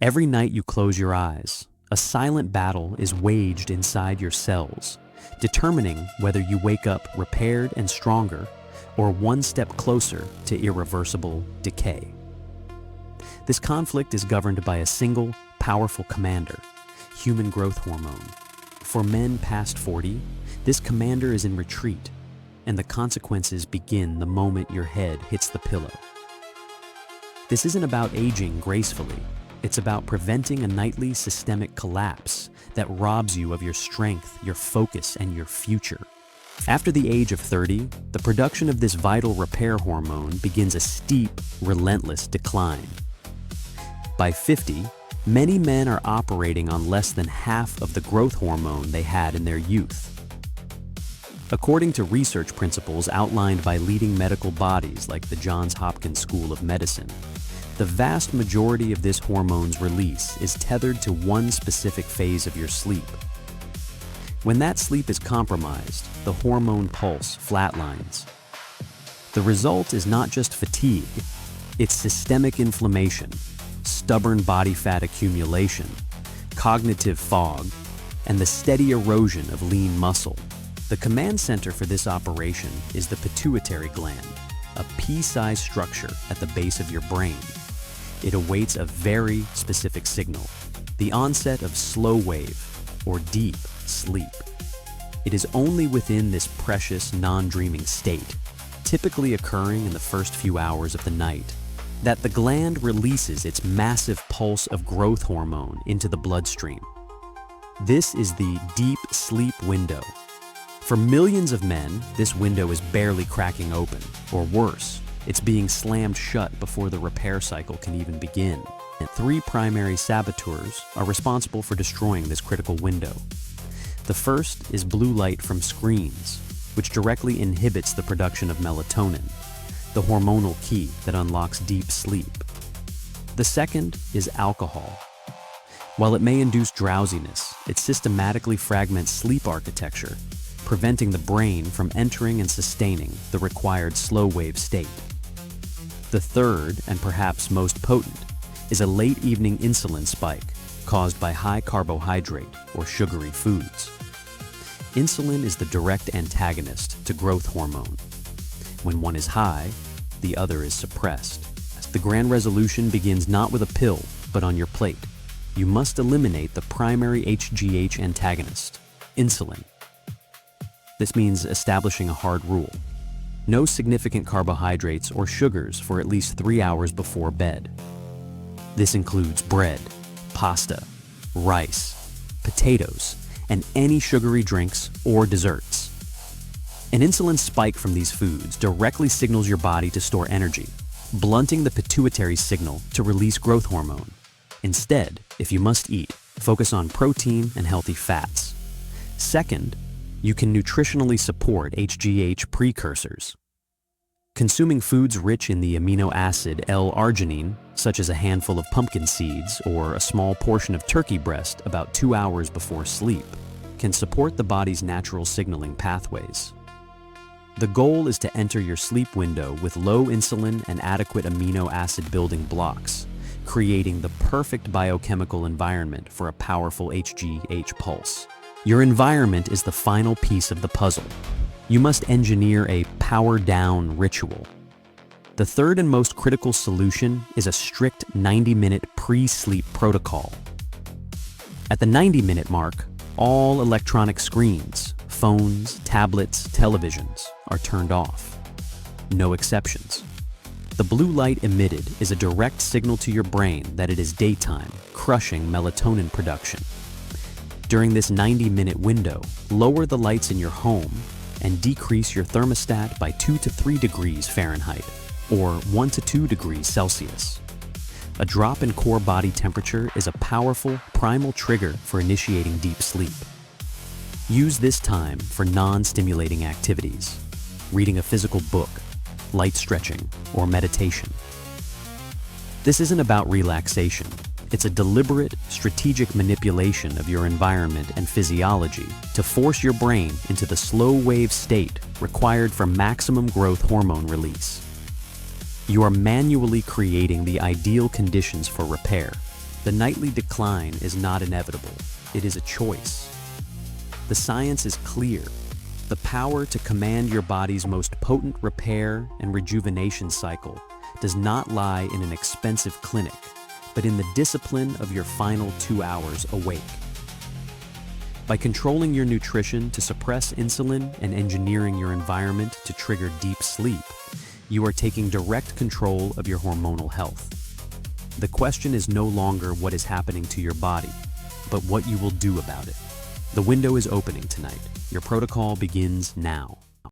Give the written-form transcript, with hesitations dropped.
Every night you close your eyes, a silent battle is waged inside your cells, determining whether you wake up repaired and stronger or one step closer to irreversible decay. This conflict is governed by a single, powerful commander, human growth hormone. For men past 40, this commander is in retreat, and the consequences begin the moment your head hits the pillow. This isn't about aging gracefully. It's about preventing a nightly systemic collapse that robs you of your strength, your focus, and your future. After the age of 30, the production of this vital repair hormone begins a steep, relentless decline. By 50, many men are operating on less than half of the growth hormone they had in their youth. According to research principles outlined by leading medical bodies like the Johns Hopkins School of Medicine, the vast majority of this hormone's release is tethered to one specific phase of your sleep. When that sleep is compromised, the hormone pulse flatlines. The result is not just fatigue, it's systemic inflammation, stubborn body fat accumulation, cognitive fog, and the steady erosion of lean muscle. The command center for this operation is the pituitary gland, a pea-sized structure at the base of your brain. It awaits a very specific signal, the onset of slow wave or deep sleep. It is only within this precious non-dreaming state, typically occurring in the first few hours of the night, that the gland releases its massive pulse of growth hormone into the bloodstream. This is the deep sleep window. For millions of men, this window is barely cracking open, or worse, it's being slammed shut before the repair cycle can even begin. And 3 primary saboteurs are responsible for destroying this critical window. The first is blue light from screens, which directly inhibits the production of melatonin, the hormonal key that unlocks deep sleep. The second is alcohol. While it may induce drowsiness, it systematically fragments sleep architecture, preventing the brain from entering and sustaining the required slow-wave state. The third, and perhaps most potent, is a late evening insulin spike caused by high carbohydrate or sugary foods. Insulin is the direct antagonist to growth hormone. When one is high, the other is suppressed. The grand resolution begins not with a pill, but on your plate. You must eliminate the primary HGH antagonist, insulin. This means establishing a hard rule. No significant carbohydrates or sugars for at least 3 hours before bed. This includes bread, pasta, rice, potatoes, and any sugary drinks or desserts. An insulin spike from these foods directly signals your body to store energy, blunting the pituitary signal to release growth hormone. Instead, if you must eat, focus on protein and healthy fats. Second, you can nutritionally support HGH precursors. Consuming foods rich in the amino acid L-arginine, such as a handful of pumpkin seeds or a small portion of turkey breast about 2 hours before sleep, can support the body's natural signaling pathways. The goal is to enter your sleep window with low insulin and adequate amino acid building blocks, creating the perfect biochemical environment for a powerful HGH pulse. Your environment is the final piece of the puzzle. You must engineer a power-down ritual. The third and most critical solution is a strict 90-minute pre-sleep protocol. At the 90-minute mark, all electronic screens, phones, tablets, televisions are turned off. No exceptions. The blue light emitted is a direct signal to your brain that it is daytime, crushing melatonin production. During this 90-minute window, lower the lights in your home and decrease your thermostat by 2 to 3 degrees Fahrenheit, or 1 to 2 degrees Celsius. A drop in core body temperature is a powerful, primal trigger for initiating deep sleep. Use this time for non-stimulating activities, reading a physical book, light stretching, or meditation. This isn't about relaxation. It's a deliberate, strategic manipulation of your environment and physiology to force your brain into the slow-wave state required for maximum growth hormone release. You are manually creating the ideal conditions for repair, The nightly decline is not inevitable. It is a choice. The science is clear. The power to command your body's most potent repair and rejuvenation cycle does not lie in an expensive clinic, but in the discipline of your final 2 hours awake. By controlling your nutrition to suppress insulin and engineering your environment to trigger deep sleep, you are taking direct control of your hormonal health. The question is no longer what is happening to your body, but what you will do about it. The window is opening tonight. Your protocol begins now.